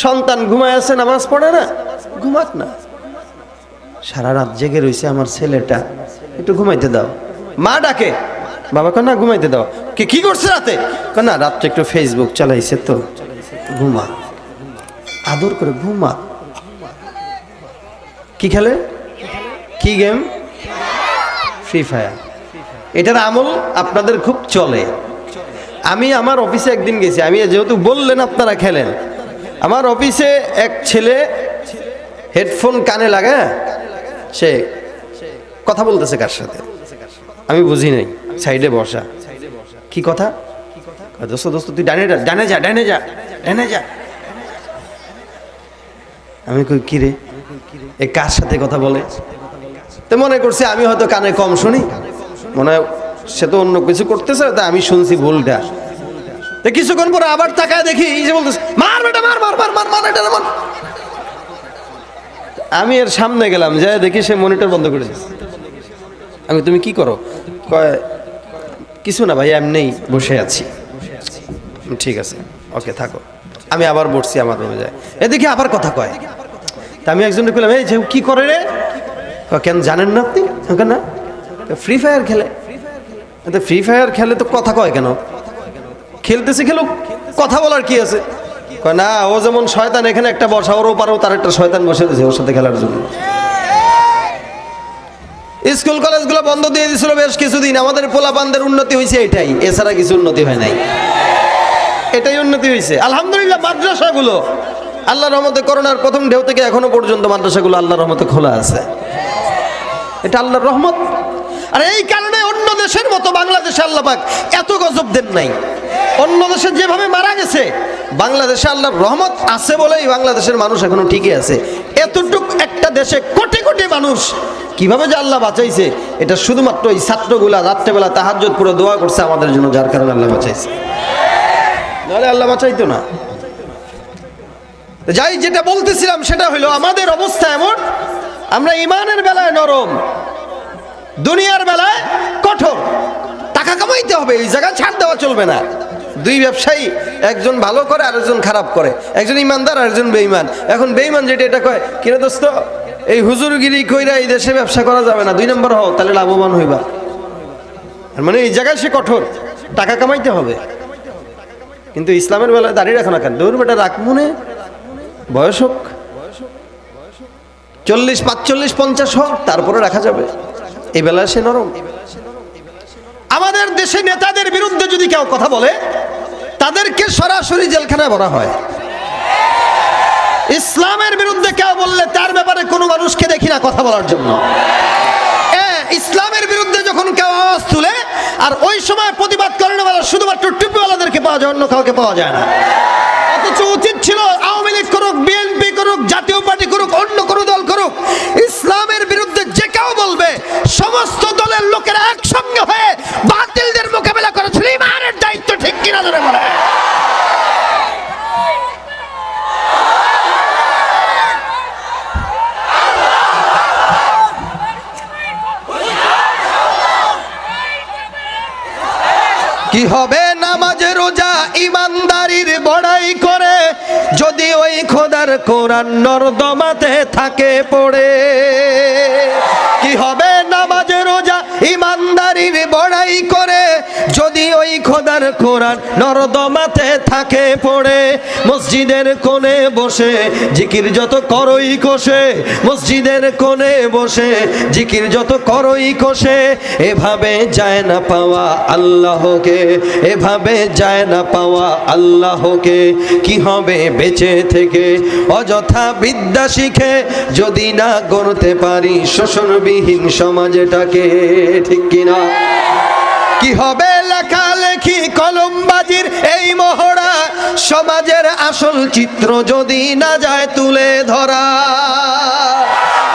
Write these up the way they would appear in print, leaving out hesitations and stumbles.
সন্তান ঘুমায় আছে, নামাজ পড়ে না, ঘুমাক না। সারা রাত জেগে রয়েছে আমার ছেলেটা, একটু ঘুমাইতে দাও। মা ডাকে, বাবা কয় না ঘুমাইতে দাও। কি করছে রাতে? কয় না রাত্রে একটু ফেসবুক চালাইছে তো, ঘুমা। আদর করে ঘুমা। কি খেলে? কি গেম? Free fire. এটার আমল আপনাদের খুব চলে। আমি আমার অফিসে একদিন গেছি, আমি যেহেতু বললেন আপনারা খেলেন, আমার অফিসে এক ছেলে হেডফোন কানে লাগায় সে কথা বলতেছে কার সাথে আমি বুঝি নাই, সাইডে বসা। কি কথা? দোস্ত দোস্ত তুই ডানে যা, ডানে যা, ডানে যা, ডানে যা। আমি কই কি রে, এ কার সাথে কথা বলে? তো মনে করছে আমি হয়তো কানে কম শুনি, মনে হয় সে তো অন্য কিছু করতেছে, তা আমি শুনছি ভুলটা। তো কিছুক্ষণ পরে আবার তাকায় দেখি এই যে বলতেছে মার বেটা মার মার মার মার মার এটা মার। আমি এর সামনে গেলাম, যাই দেখি সে মনিটর বন্ধ করে দিয়েছে। আমি তুমি কি করো? কয় কিছু না ভাই, এমনিই বসে আছি। ঠিক আছে, ওকে থাকো। আমি আবার বসছি আমার রুমে, যায় এদিকে আবার কথা কয়। তা আমি একজনকে বললাম এই যে কি করে রে? কেন জানেন না আপনি? না, ফ্রি ফায়ার খেলে। ফ্রি ফায়ার খেলে তো কথা কয় কেন? খেলতেছে খেলুক, কথা বলার কি আছে? কয় না, ও যেমন শয়তান, এখানে একটা বসা, ওর ওপারেও তার একটা শয়তান বসে দিয়েছে ওর সাথে খেলার জন্য। স্কুল কলেজগুলো বন্ধ দিয়ে দিয়েছিল বেশ কিছুদিন, আমাদের পোলাপানদের উন্নতি হয়েছে এটাই, এছাড়া কিছু উন্নতি হয় নাই। এটাই উন্নতি হয়েছে আলহামদুলিল্লাহ। মাদ্রাসাগুলো আল্লাহর রহমতে করোনার প্রথম ঢেউ থেকে এখনো পর্যন্ত মাদ্রাসাগুলো আল্লাহর রহমতে খোলা আছে, এটা আল্লাহর রহমত। আর এই কারণে অন্য দেশের মতো বাংলাদেশে আল্লাহ পাক এত গজব দেন নাই। অন্য দেশে যেভাবে মারা গেছে, বাংলাদেশে আল্লাহর রহমত আছে বলেই বাংলাদেশের মানুষ এখনো ঠিকই আছে। এতটুক একটা দেশে কোটি কোটি মানুষ কিভাবে যে আল্লাহ বাঁচাইছে, এটা শুধুমাত্র এই ছাত্রগুলা রাত্রেবেলা তাহাজ্জুদ পড়ে দোয়া করছে আমাদের জন্য, যার কারণে আল্লাহ বাঁচাইছে, নাহলে আল্লাহ বাঁচাইতো না। যাই, যেটা বলতেছিলাম সেটা হলো আমাদের অবস্থা এমন, আমরা ইমানের বেলায় নরম, দুনিয়ার বেলায় কঠোর। টাকা কামাইতে হবে, এই জায়গায় ছাড় দেওয়া চলবে না। দুই ব্যবসায়ী, একজন ভালো করে আর একজন খারাপ করে, একজন ইমানদার আর একজন বেঈমান। এখন বেঈমান যেটা এটা কয়, কিরে দোস্ত এই হুজুরগিরি কইরা এই দেশে ব্যবসা করা যাবে না, 2 নম্বর হও তাহলে লাভবান হইবা। মানে এই জায়গায় সে কঠোর, টাকা কামাইতে হবে। কিন্তু ইসলামের বেলায় দাঁড়িয়ে রাখো না কেন? দৌড় বেটা রাখ, মনে বয়স হোক 40, 45, 50 হোক, তারপরে রাখা যাবে। এই বেলায় সে নরম। আমাদের দেশে নেতাদের বিরুদ্ধে যদি কেউ কথা বলে, তাদেরকে সরাসরি জেলখানায় ভরা হয়। ইসলামের বিরুদ্ধে কেউ বললে তার ব্যাপারে কোনো মানুষকে দেখি না কথা বলার জন্য। ইসলামের বিরুদ্ধে যখন কেউ আওয়াজ তুলে, আর ওই সময় প্রতিবাদ করেন বলে শুধুমাত্র টুপিওয়ালাদেরকে পাওয়া যায়, অন্য কাউকে পাওয়া যায় না। অথচ উচিত ছিল আওয়ামী লীগ করুক, বিএনপি করুক, জাতীয় পার্টি করুক, অন্য কোনো দল করুক, ইসলামের বিরুদ্ধে যে কেউ বলবে সমস্ত দলের লোকেরা একসঙ্গে হয়ে বাতিলদের মোকাবেলা করেছিল। ইমানের দায়িত্ব ঠিক কিনা ধরে বলে। কি হবে নামাজ রোজা ইমানদারির বড়াই করে, যদি ওই খোদার কোরআন নর্দমাতে থাকে পড়ে। কি হবে নামাজ রোজা ইমানদারির বড়াই করে, যদি ওই খোদার কোরআন নর্দমাতে থাকে পড়ে। মসজিদের কোণে বসে জিকির যত করই কষে, মসজিদের কোণে বসে জিকির যত করই কষে, এভাবে যায় না পাওয়া আল্লাহকে, এভাবে যায় না পাওয়া আল্লাহকে। কি হবে বেঁচে থেকে অযথা বিদ্যা শিখে, যদি না গড়তে পারি শোষণবিহীন সমাজটাকে, ঠিক কিনা? কি হবে লেখালেখি কলমবাজির এই মহড়া, সমাজের আসল চিত্র যদি না যায় তুলে ধরা।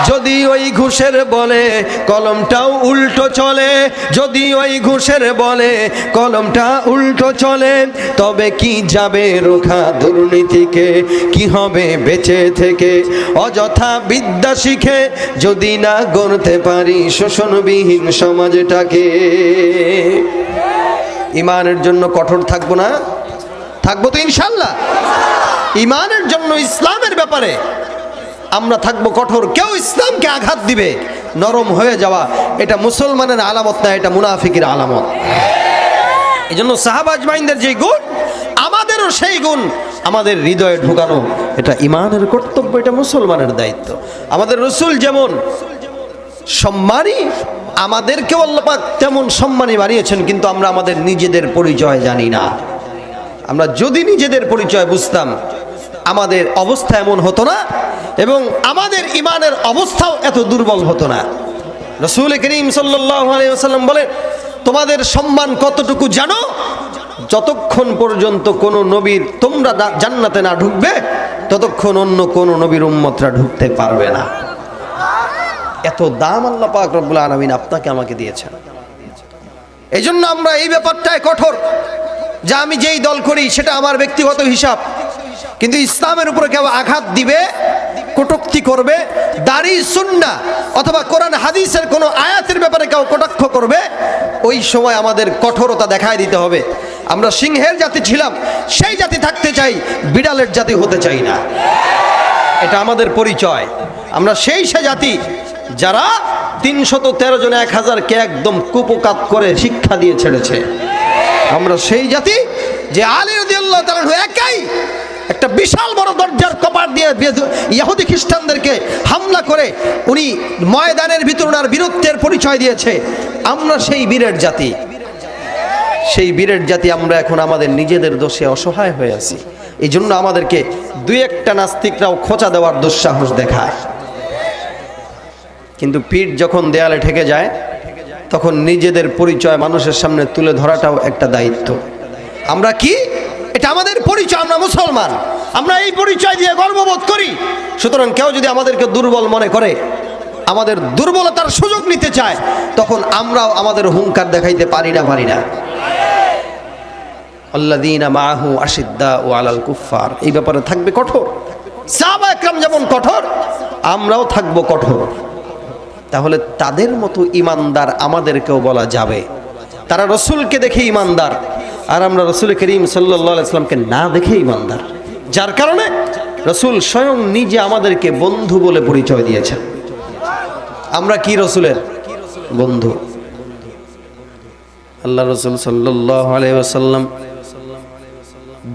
যদি ওই ঘুষের বলে কলমটাও উল্টো চলে, যদি ওই ঘুষের বলে কলমটা উল্টো চলে, তবে কি যাবে রোখা দুর্নীতিকে? কি হবে বেঁচে থেকে অযথা বিদ্যা শিখে, যদি না গড়তে পারি শোষণবিহীন সমাজটাকে? ইমানের জন্য কঠোর থাকবো না? থাকবো তো ইনশাল্লাহ। ইমানের জন্য, ইসলামের ব্যাপারে আমরা থাকবো কঠোর। কেউ ইসলামকে আঘাত দিবে, নরম হয়ে যাওয়া, এটা মুসলমানের আলামত না, এটা মুনাফিকের আলামত। এই জন্য সাহাবা আজমাইনদের যে গুণ, আমাদেরও সেই গুণ আমাদের হৃদয়ে ঢুকানো, এটা ইমানের কর্তব্য, এটা মুসলমানের দায়িত্ব। আমাদের রসুল যেমন সম্মানী, আমাদেরকেও আল্লাহ পাক তেমন সম্মানী বানিয়েছেন, কিন্তু আমরা আমাদের নিজেদের পরিচয় জানি না। আমরা যদি নিজেদের পরিচয় বুঝতাম, আমাদের অবস্থা এমন হতো না, এবং আমাদের ইমানের অবস্থাও এত দুর্বল হতো না। রাসূল করিম সাল্লাল্লাহু আলাইহি ওয়াসাল্লাম বলেন, তোমাদের সম্মান কতটুকু জানো? যতক্ষণ পর্যন্ত কোনো নবীর তোমরা জান্নাতে না ঢুকবে, ততক্ষণ অন্য কোনো নবীর উম্মতরা ঢুকতে পারবে না। এত দাম আল্লাহ পাক রব্বুল আলামিন আপনাকে আমাকে দিয়েছেন। এই জন্য আমরা এই ব্যাপারটায় কঠোর, যে আমি যেই দল করি সেটা আমার ব্যক্তিগত হিসাব, কিন্তু ইসলামের উপরে কেউ আঘাত দিবে, কটূক্তি করবে, দাড়ি সুন্নাহ অথবা কোরআন হাদিসের কোনো আয়াতের ব্যাপারে কেউ কটাক্ষ করবে, ওই সময় আমাদের কঠোরতা দেখায় দিতে হবে। আমরা সিংহের জাতি ছিলাম, সেই জাতি থাকতে চাই, বিড়ালের জাতি হতে চাই না। এটা আমাদের পরিচয়। আমরা সেই জাতি যারা 313 জন 1000-কে একদম কুপকাত করে শিক্ষা দিয়ে ছেড়েছে। আমরা সেই জাতি যে আলী রাদিয়াল্লাহু তাআলা একাই একটা বিশাল বড় দরজার কপাট দিয়ে ইহুদি খ্রিস্টানদেরকে হামলা করে উনি ময়দানের ভিতর ওনার বীরত্বের পরিচয় দিয়েছে। আমরা সেই বীরের জাতি, সেই বীরের জাতি আমরা এখন আমাদের নিজেদের দোষে অসহায় হয়ে আছি। এই জন্য আমাদেরকে দুই একটা নাস্তিকরাও খোঁচা দেওয়ার দুঃসাহস দেখায়, কিন্তু পিঠ যখন দেয়ালে ঠেকে যায়, তখন নিজেদের পরিচয় মানুষের সামনে তুলে ধরাটাও একটা দায়িত্ব। আমরা কি? এটা আমাদের পরিচয়, আমরা মুসলমান, আমরা এই পরিচয় দিয়ে গর্ববোধ করি। সুতরাং কেউ যদি আমাদেরকে দুর্বল মনে করে, আমাদের দুর্বলতার সুযোগ নিতে চায়, তখন আমরাও আমাদের হুঙ্কার দেখাইতে পারি না। আল্লাযীনা মাআহু আশিদ্দাউ আলাল কুফফার, এই ব্যাপারে থাকবে কঠোর। সাহাবা একরাম যেমন কঠোর, আমরাও থাকবো কঠোর। তাহলে তাদের মতো ইমানদার আমাদেরকেও বলা যাবে। তারা রসুলকে দেখে ইমানদার, আর আমরা রসুল করিম সাল্লাল্লাহু আলাইহি ওয়াসাল্লামকে না দেখে ইমানদার, যার কারণে রসুল স্বয়ং নিজে আমাদেরকে বন্ধু বলে পরিচয় দিয়েছেন। আমরা কি রসুলের বন্ধু? আল্লাহ রসুল সাল্লাল্লাহু আলাইহি ওয়াসাল্লাম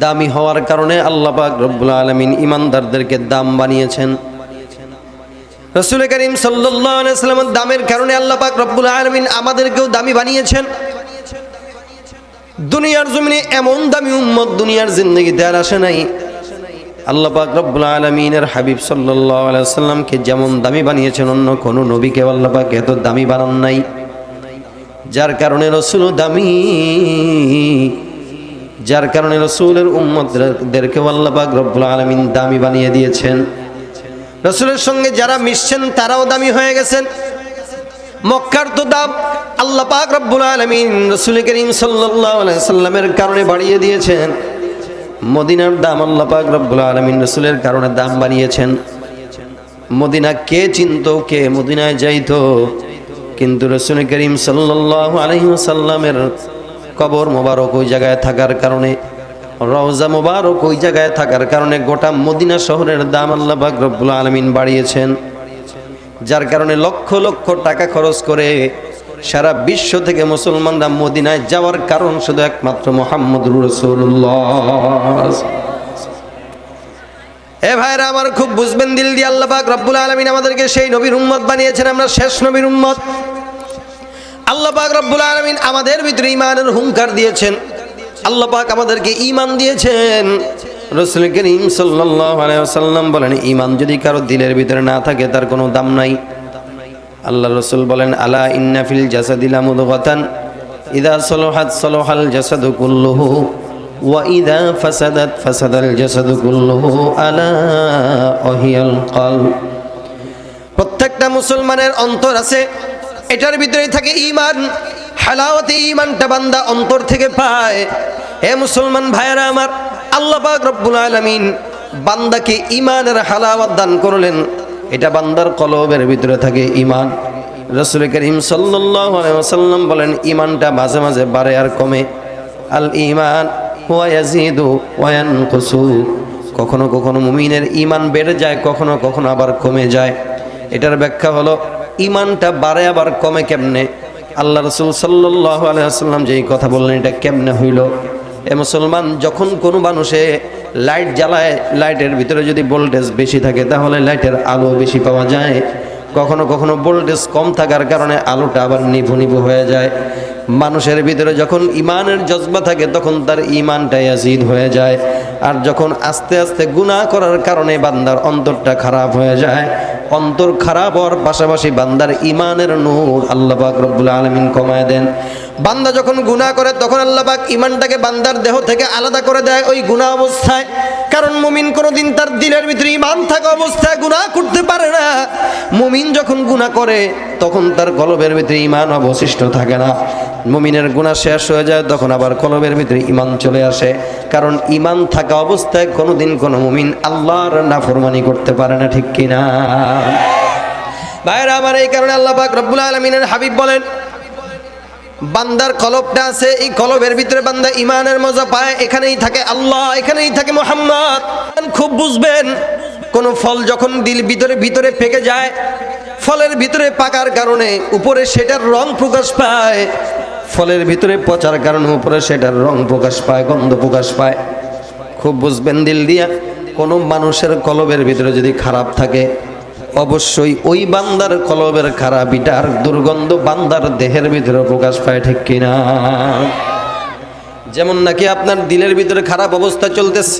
দামি হওয়ার কারণে আল্লাহ পাক রব্বুল আলামিন ইমানদারদেরকে দাম বানিয়েছেন। রাসূল করিম সাল্লাল্লাহু আলাইহি ওয়াসাল্লামের দামের কারণে আল্লাহ পাক রব্বুল আলামিন আমাদেরকেও দামি বানিয়েছেন। দুনিয়ার জমিনে এমন দামি উম্মত দুনিয়ার জিন্দেগিতে আর আসে নাই। আল্লাহ পাক রব্বুল আলামিনের হাবিব সাল্লাল্লাহু আলাইহি ওয়াসাল্লামকে যেমন দামি বানিয়েছেন, অন্য কোন নবীকে আল্লাহ পাক এত দামি বানান নাই। যার কারণে রাসূল দামি, যার কারণে রাসূলের উম্মতদেরকে আল্লাহ পাক রব্বুল আলামিন দামি বানিয়ে দিয়েছেন। রাসূলের সঙ্গে যারা মিশছেন তারাও দামি হয়ে গেছেন। মক্কার তো দাম আল্লাহ পাক রব্বুল আলামিন রাসূল করিম সাল্লাল্লাহু আলাইহি ওয়াসাল্লামের কারণে বাড়িয়ে দিয়েছেন। মদিনার দাম আল্লাহ পাক রব্বুল আলামিন রাসূলের কারণে দাম বানিয়েছেন। মদিনা কে চিনতো, কে মদিনায় যাইতো, কিন্তু রাসূল করিম সাল্লাল্লাহু আলাইহি ওয়াসাল্লামের কবর মোবারক ওই জায়গায় থাকার কারণে, রওজা মোবারক ওই জায়গায় থাকার কারণে গোটা মদিনা শহরের দাম আল্লাহ পাক রব্বুল আলামিন বাড়িয়েছেন। যার কারণে লক্ষ লক্ষ টাকা খরচ করে সারা বিশ্ব থেকে মুসলমানরা মদিনায় যাওয়ার কারণ শুধু একমাত্র মুহাম্মদুর রাসূলুল্লাহ। এ ভাইরা আমার, খুব বুঝবেন দিল দিয়ে, আল্লাহ পাক রব্বুল আলামিন আমাদেরকে সেই নবীর উম্মত বানিয়েছেন। আমরা শেষ নবীর উম্মত। আল্লাহ পাক রব্বুল আলামিন আমাদের ভিতরে ঈমানের হুঙ্কার দিয়েছেন। আল্লাহ পাক আমাদেরকে ঈমান দিয়েছেন। রাসূল করিম সাল্লাল্লাহু আলাইহি ওয়াসাল্লাম বলেন, ঈমান যদি কারো দিলের ভিতরে না থাকে তার কোনো দাম নাই। আল্লাহ রাসূল বলেন, আলা ইন্না ফিল জাসাদি লামুদগাতান ইযা সালাহাত সালাহাল জাসাদু কুল্লুহু ওয়া ইযা ফাসাদাত ফাসাদাল জাসাদু কুল্লুহু আলা ওয়াহিয়াল কলব। প্রত্যেকটা মুসলমানের অন্তর আছে, এটার ভিতরে থাকে ঈমান। হালাওয়াতে ঈমানটা বান্দা অন্তর থেকে পায়। হে মুসলমান ভাইরা আমার, আল্লাহ পাক রব্বুল আলামিন বান্দাকে ঈমানের হালাওয়াত দান করলেন। এটা বান্দার কলবের ভিতরে থাকে ঈমান। রাসূল করিম সাল্লাল্লাহু আলাইহি ওয়াসাল্লাম বলেন, ঈমানটা মাঝে মাঝে বাড়ে আর কমে। আল ঈমান ওয়া ইয়াজিদু ওয়া ইয়ানকুসু কখনো কখনো মুমিনের ঈমান বেড়ে যায়, কখনো কখনো আবার কমে যায়। এটার ব্যাখ্যা হলো ঈমানটা বাড়ে আবার কমে কেমনে? আল্লাহ রাসূল সাল্লাল্লাহু আলাইহি ওয়াসাল্লাম যেই কথা বললেন এটা কেমনে হইল? এ মুসলমান, যখন কোনো মানুষে লাইট জ্বালায়, লাইটের ভিতরে যদি ভোল্টেজ বেশি থাকে তাহলে লাইটের আলো বেশি পাওয়া যায়। কখনো কখনো ভোল্টেজ কম থাকার কারণে আলোটা আবার নিভু নিভু হয়ে যায়। মানুষের ভিতরে যখন ঈমানের জজবা থাকে তখন তার ঈমানটা ইয়াজিদ হয়ে যায়। আর যখন আস্তে আস্তে গুনাহ করার কারণে বান্দার অন্তরটা খারাপ হয়ে যায়, অন্তর খারাপ হওয়ার পাশাপাশি বান্দার ঈমানের নূর আল্লাহ পাক রব্বুল আলামিন কমায় দেন। বান্দা যখন গুনাহ করে তখন আল্লাহ পাক ঈমানটাকে বান্দার দেহ থেকে আলাদা করে দেয় ওই গুনাহ অবস্থায়। কারণ মুমিন কোনোদিন তার দিলের ভিতরে ঈমান থাকা অবস্থায় গুনাহ করতে পারে না। মুমিন যখন গুনাহ করে তখন তার কলবের ভিতরে ঈমান অবশিষ্ট থাকে না। মুমিনের গুনাহ শেষ হয়ে যায় তখন আবার কলবের ভিতরে ঈমান চলে আসে। কারণ ঈমান থাকা অবস্থায় কোনোদিন কোনো মুমিন আল্লাহর নাফরমানি করতে পারে না, ঠিক কিনা ভাইরা আমার? এই কারণে আল্লাহ পাক রব্বুল আলামিনের হাবিব বলেন, বান্দার কলবটা আছে, এই কলবের ভিতরে বান্দা ঈমানের মজা পায়, এখানেই থাকে আল্লাহ, এখানেই থাকে মুহাম্মদ। খুব বুঝবেন, কোন ফল যখন দিল ভিতরে ভিতরে পেকে যায়, ফলের ভিতরে পাকার কারণে উপরে সেটার রং প্রকাশ পায়, ফলের ভিতরে পচার কারণে উপরে সেটার রং প্রকাশ পায়, গন্ধ প্রকাশ পায়। খুব বুঝবেন দিল দিয়া, কোনো মানুষের কলবের ভিতরে যদি খারাপ থাকে অবশ্যই ওই বান্দার কলবের খারাপিটার দুর্গন্ধ বান্দার দেহের ভিতরে প্রকাশ পায়, ঠিক কিনা? যেমন নাকি আপনার দিলের ভিতরে খারাপ অবস্থা চলতেছে,